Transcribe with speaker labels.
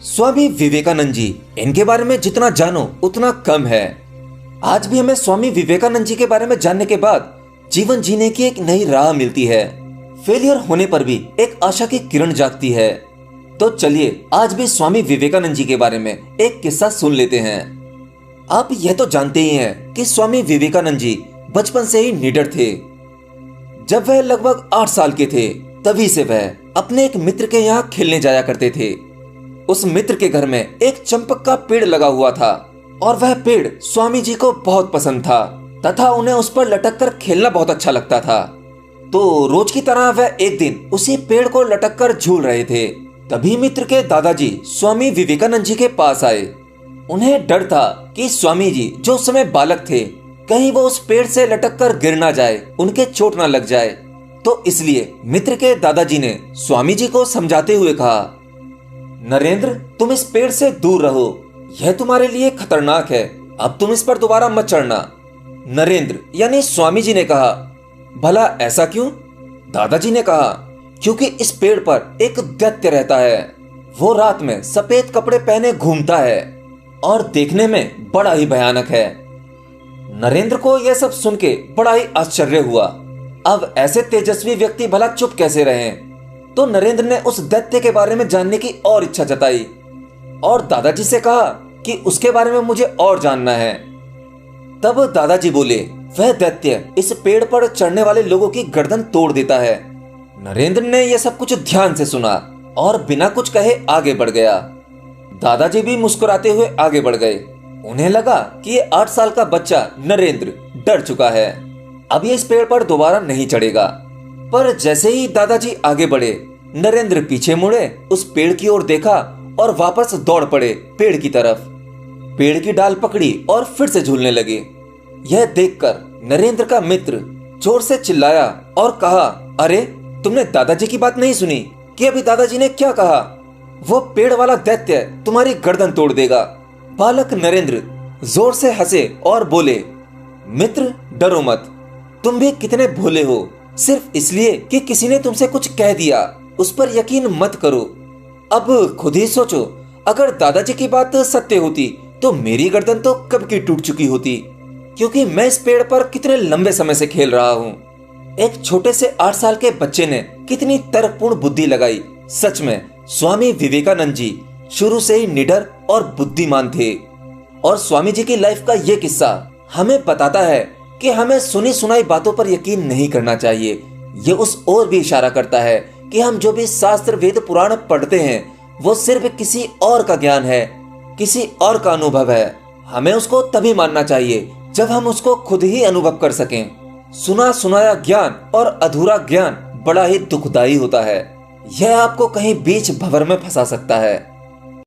Speaker 1: स्वामी विवेकानंद जी, इनके बारे में जितना जानो उतना कम है। आज भी हमें स्वामी विवेकानंद जी के बारे में जानने के बाद जीवन जीने की एक नई राह मिलती है। फेलियर होने पर भी एक आशा की किरण जागती है। तो चलिए आज भी स्वामी विवेकानंद जी के बारे में एक किस्सा सुन लेते हैं। आप यह तो जानते ही हैं कि स्वामी विवेकानंद जी बचपन से ही निडर थे। जब वह लगभग 8 साल के थे तभी से वह अपने एक मित्र के यहाँ खेलने जाया करते थे। उस मित्र के घर में एक चंपक का पेड़ लगा हुआ था और वह पेड़ स्वामी जी को बहुत पसंद था तथा उन्हें उस पर लटक कर खेलना बहुत अच्छा लगता था। तो रोज की तरह वह एक दिन उसी पेड़ को लटक कर झूल रहे थे। तभी मित्र के दादाजी स्वामी विवेकानंद जी के पास आए। उन्हें डर था कि स्वामी जी जो उस समय बालक थे कहीं वो उस पेड़ से लटक कर गिर ना जाए, उनके चोट ना लग जाए। तो इसलिए मित्र के दादाजी ने स्वामी जी को समझाते हुए कहा, नरेंद्र, तुम इस पेड़ से दूर रहो, यह तुम्हारे लिए खतरनाक है, अब तुम इस पर दोबारा मत चढ़ना। नरेंद्र यानी स्वामी जी ने कहा, भला ऐसा क्यों? दादाजी ने कहा, क्योंकि इस पेड़ पर एक दैत्य रहता है। वो रात में सफेद कपड़े पहने घूमता है और देखने में बड़ा ही भयानक है। नरेंद्र को यह सब सुन के बड़ा ही आश्चर्य हुआ। अब ऐसे तेजस्वी व्यक्ति भला चुप कैसे रहे? तो नरेंद्र ने उस दैत्य के बारे में जानने की और इच्छा जताई और दादाजी से कहा कि उसके बारे में मुझे और जानना है। तब दादाजी बोले, वह दैत्य इस पेड़ पर चढ़ने वाले लोगों की गर्दन तोड़ देता है। नरेंद्र ने यह सब कुछ ध्यान से सुना और बिना कुछ कहे आगे बढ़ गया। दादाजी भी मुस्कुराते हुए आगे बढ़ गए। उन्हें लगा कि ये 8 साल का बच्चा नरेंद्र डर चुका है, अब ये इस पेड़ पर दोबारा नहीं चढ़ेगा। पर जैसे ही दादाजी आगे बढ़े, नरेंद्र पीछे मुड़े, उस पेड़ की ओर देखा और वापस दौड़ पड़े पेड़ की तरफ। पेड़ की डाल पकड़ी और फिर से झूलने लगे। यह देखकर नरेंद्र का मित्र जोर से चिल्लाया और कहा, अरे तुमने दादाजी की बात नहीं सुनी कि अभी दादाजी ने क्या कहा? वो पेड़ वाला दैत्य तुम्हारी गर्दन तोड़ देगा। बालक नरेंद्र जोर से हंसे और बोले, मित्र डरो मत, तुम भी कितने भोले हो। सिर्फ इसलिए कि किसी ने तुमसे कुछ कह दिया उस पर यकीन मत करो। अब खुद ही सोचो, अगर दादाजी की बात सत्य होती तो मेरी गर्दन तो कब की टूट चुकी होती, क्योंकि मैं इस पेड़ पर कितने लंबे समय से खेल रहा हूँ। एक छोटे से 8 साल के बच्चे ने कितनी तर्कपूर्ण बुद्धि लगाई। सच में स्वामी विवेकानंद जी शुरू से ही निडर और बुद्धिमान थे। और स्वामी जी की लाइफ का ये किस्सा हमें बताता है कि हमें सुनी सुनाई बातों पर यकीन नहीं करना चाहिए। ये उस ओर भी इशारा करता है कि हम जो भी शास्त्र वेद पुराण पढ़ते हैं वो सिर्फ किसी और का ज्ञान है, किसी और का अनुभव है। हमें उसको तभी मानना चाहिए जब हम उसको खुद ही अनुभव कर सकें। सुना सुनाया ज्ञान और अधूरा ज्ञान बड़ा ही दुखदायी होता है। यह आपको कहीं बीच भंवर में फंसा सकता है।